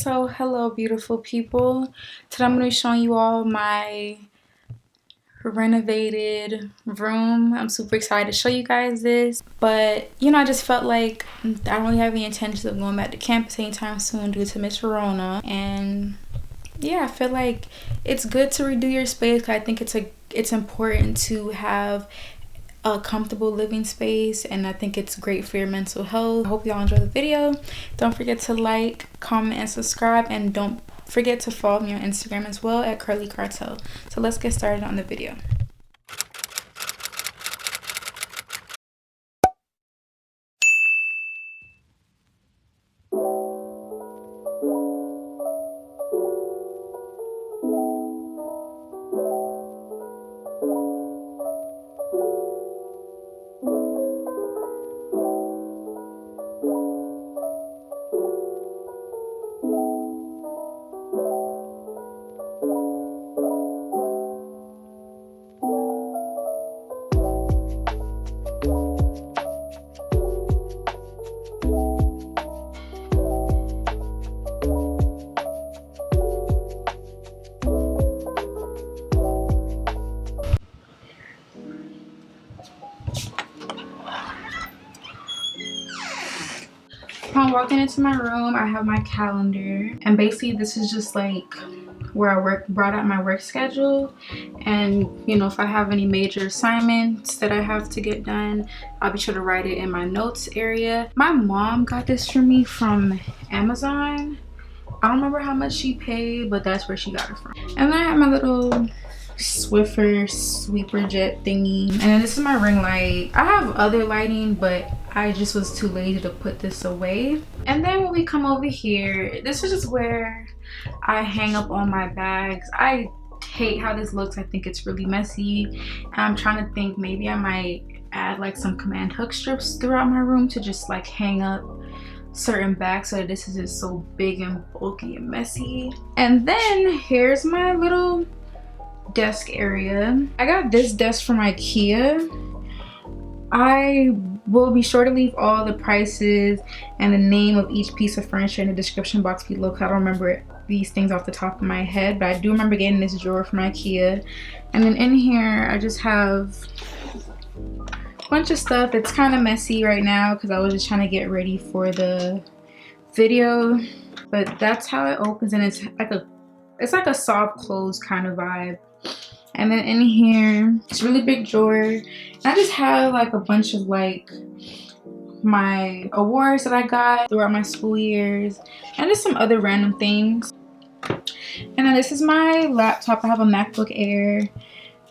So hello beautiful people. Today I'm going to be showing you all my renovated room. I'm super excited to show you guys this, but I just felt like I don't really have any intentions of going back to campus anytime soon due to Miss Verona. And yeah, I feel like it's good to redo your space because I think it's important to have a comfortable living space, and I think it's great for your mental health. I hope y'all enjoy the video. Don't forget to like, comment, and subscribe, and don't forget to follow me on Instagram as well at Curly Cartel. So let's get started on the video. Upon walking into my room, I have my calendar, and basically this is just like where I brought out my work schedule. And if I have any major assignments that I have to get done, I'll be sure to write it in my notes area. My mom got this for me from Amazon. I don't remember how much she paid, but that's where she got it from. And then I have my little Swiffer sweeper jet thingy, and then this is my ring light. I have other lighting, but I just was too lazy to put this away. And then when we come over here, this is just where I hang up all my bags. I hate how this looks. I think it's really messy, and I'm trying to think maybe I might add like some command hook strips throughout my room to just like hang up certain bags so that this isn't so big and bulky and messy. And then here's my little desk area. I got this desk from IKEA. I will be sure to leave all the prices and the name of each piece of furniture in the description box below because I don't remember these things off the top of my head, but I do remember getting this drawer from IKEA. And then in here I just have a bunch of stuff. It's kind of messy right now because I was just trying to get ready for the video, but that's how it opens, and it's like a soft close kind of vibe. And then in here, it's a really big drawer. And I just have like a bunch of like my awards that I got throughout my school years and just some other random things. And then this is my laptop. I have a MacBook Air.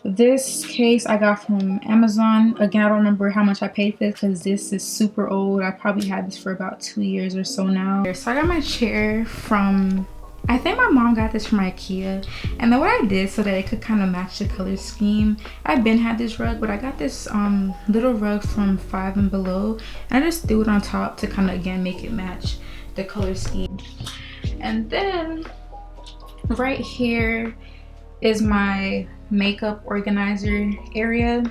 This case I got from Amazon. Again, I don't remember how much I paid for this because this is super old. I probably had this for about 2 years or so now. So I got my chair from, I think my mom got this from IKEA. And then what I did so that it could kind of match the color scheme, I've been had this rug, but I got this little rug from Five and Below, and I just threw it on top to kind of again make it match the color scheme. And then right here is my makeup organizer area,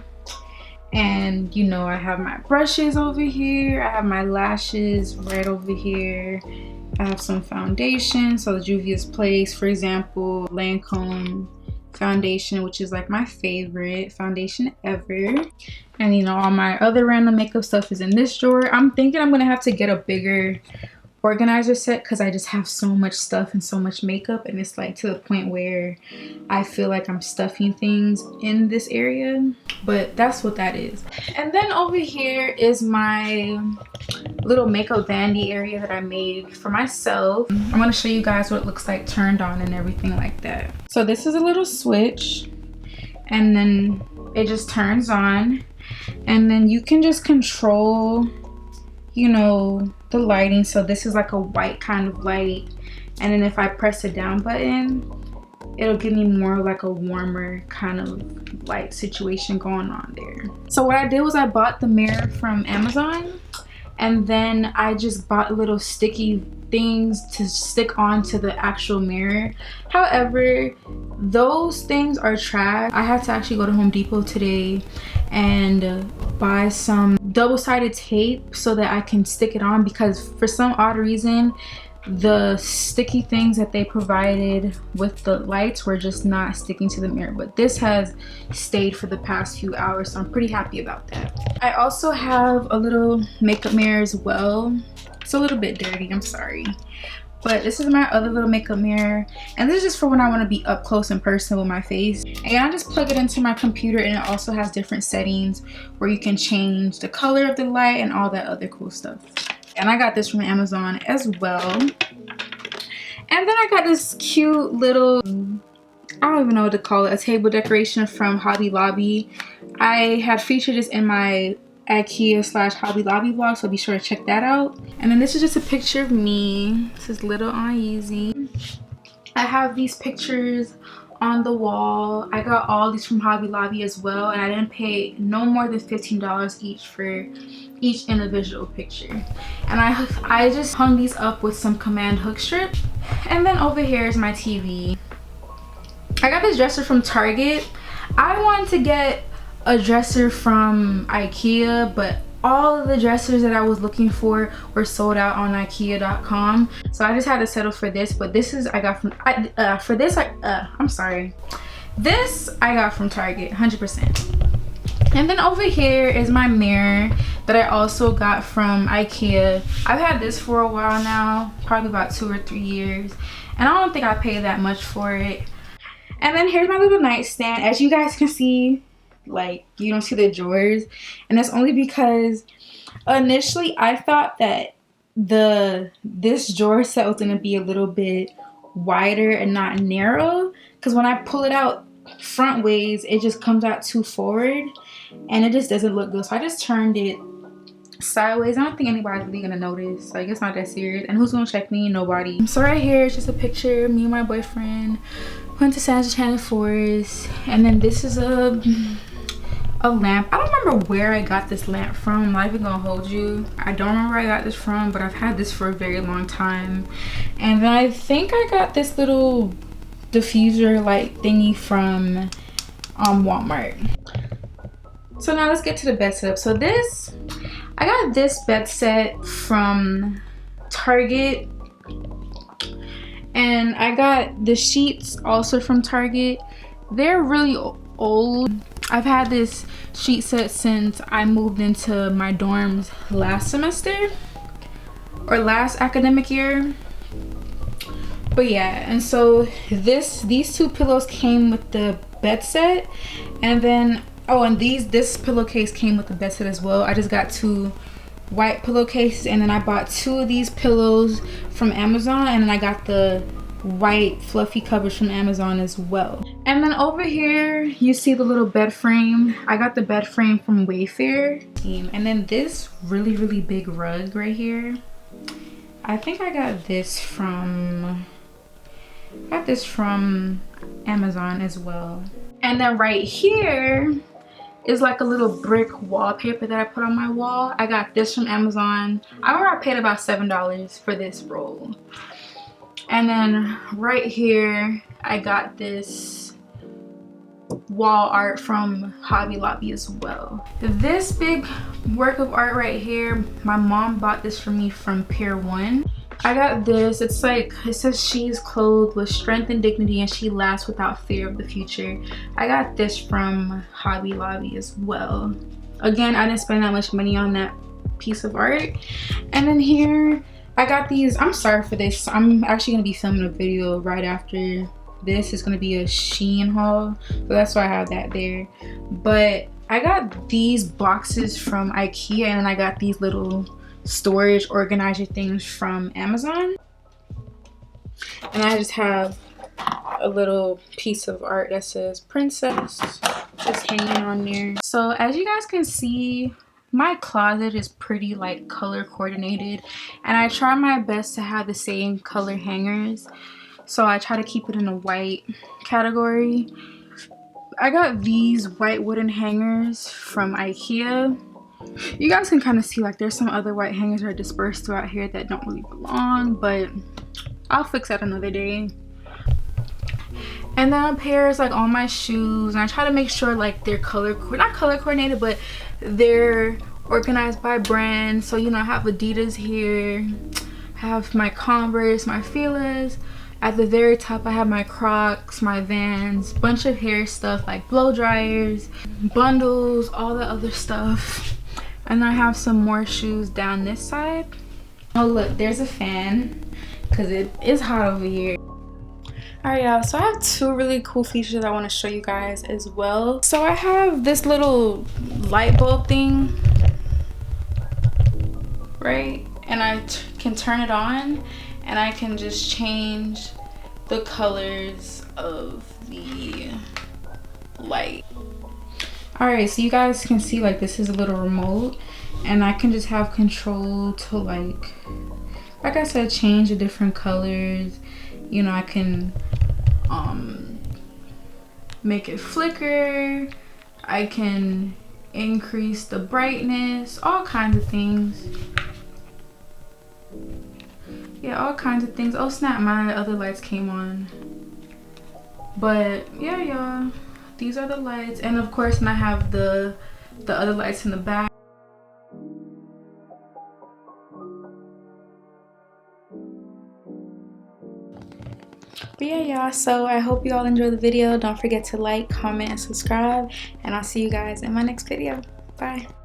and I have my brushes over here, I have my lashes right over here, I have some foundation, so the Juvia's Place, for example, Lancome foundation, which is like my favorite foundation ever. And all my other random makeup stuff is in this drawer. I'm thinking I'm gonna have to get a bigger organizer set because I just have so much stuff and so much makeup, and it's like to the point where I feel like I'm stuffing things in this area, but that's what that is. And then over here is my little makeup vanity area that I made for myself. I'm going to show you guys what it looks like turned on and everything like that. So this is a little switch, and then it just turns on, and then you can just control the lighting. So this is like a white kind of light, and then if I press the down button, it'll give me more like a warmer kind of light situation going on there. So what I did was I bought the mirror from Amazon, and then I just bought little sticky things to stick onto the actual mirror. However, those things are trash. I have to actually go to Home Depot today and buy some double-sided tape so that I can stick it on, because for some odd reason the sticky things that they provided with the lights were just not sticking to the mirror, but this has stayed for the past few hours, so I'm pretty happy about that. I also have a little makeup mirror as well. It's a little bit dirty, I'm sorry, but this is my other little makeup mirror, and this is just for when I want to be up close and personal with my face. And I just plug it into my computer, and it also has different settings where you can change the color of the light and all that other cool stuff. And I got this from Amazon as well. And then I got this cute little, I don't even know what to call it, a table decoration from Hobby Lobby. I had featured this in my IKEA / Hobby Lobby vlog, so be sure to check that out. And then this is just a picture of me. This is Little Uneasy. I have these pictures on the wall. I got all these from Hobby Lobby as well, and I didn't pay no more than $15 each for each individual picture. And I just hung these up with some command hook strip. And then over here is my TV. I got this dresser from Target. I wanted to get a dresser from IKEA, but all of the dressers that I was looking for were sold out on IKEA.com, so I just had to settle for this. But this is I got from this I got from Target 100%. And then over here is my mirror that I also got from IKEA. I've had this for a while now, probably about 2 or 3 years, and I don't think I paid that much for it. And then here's my little nightstand. As you guys can see, like, you don't see the drawers, and that's only because initially I thought that this drawer set was going to be a little bit wider and not narrow, because when I pull it out front ways, it just comes out too forward and it just doesn't look good. So I just turned it sideways. I don't think anybody's really gonna notice, like, it's not that serious. And who's gonna check me? Nobody. So right here is just a picture of me and my boyfriend went to San Enchanted Forest. And then this is a lamp. I don't remember where I got this lamp from. I'm not even gonna hold you. I don't remember where I got this from, but I've had this for a very long time. And then I think I got this little diffuser light thingy from Walmart. So now let's get to the bed setup. So I got this bed set from Target, and I got the sheets also from Target. They're really old. I've had this sheet set since I moved into my dorms last semester or last academic year. But yeah, and so these two pillows came with the bed set, and then and this pillowcase came with the bed set as well. I just got 2 white pillowcases, and then I bought 2 of these pillows from Amazon, and then I got the white fluffy covers from Amazon as well. And then over here you see the little bed frame. I got the bed frame from Wayfair. And then this really big rug right here, I think I got this from Amazon as well. And then right here is like a little brick wallpaper that I put on my wall. I got this from Amazon. I remember I paid about $7 for this roll. And then right here I got this wall art from Hobby Lobby as well. This big work of art right here, my mom bought this for me from Pier 1. I got this. It's like, it says she's clothed with strength and dignity and she laughs without fear of the future. I got this from Hobby Lobby as well. Again, I didn't spend that much money on that piece of art. And then here I got these. I'm sorry for this. I'm actually gonna be filming a video right after this. It's gonna be a Shein haul, so that's why I have that there. But I got these boxes from IKEA, and I got these little storage organizer things from Amazon. And I just have a little piece of art that says princess just hanging on there. So as you guys can see, my closet is pretty like color coordinated, and I try my best to have the same color hangers, so I try to keep it in a white category. I got these white wooden hangers from IKEA. You guys can kind of see like there's some other white hangers that are dispersed throughout here that don't really belong, but I'll fix that another day. And then up here is like all my shoes, and I try to make sure like they're not color coordinated, but they're organized by brand. So, you know, I have Adidas here, I I have my Converse, my Fila's. At the very top, I have my Crocs, my Vans, bunch of hair stuff like blow dryers, bundles, all the other stuff. And I have some more shoes down this side. Oh look, there's a fan because it is hot over here. Alright y'all, so I have two really cool features I want to show you guys as well. So I have this little light bulb thing, right? And I can turn it on and I can just change the colors of the light. Alright, so you guys can see like this is a little remote and I can just have control to like I said, change the different colors. You know, I can make it flicker. I can increase the brightness, all kinds of things. Yeah, all kinds of things. Oh snap, my other lights came on. But yeah, y'all, these are the lights. And of course, and I have the other lights in the back. But yeah, y'all, so I hope you all enjoyed the video. Don't forget to like, comment, and subscribe. And I'll see you guys in my next video. Bye.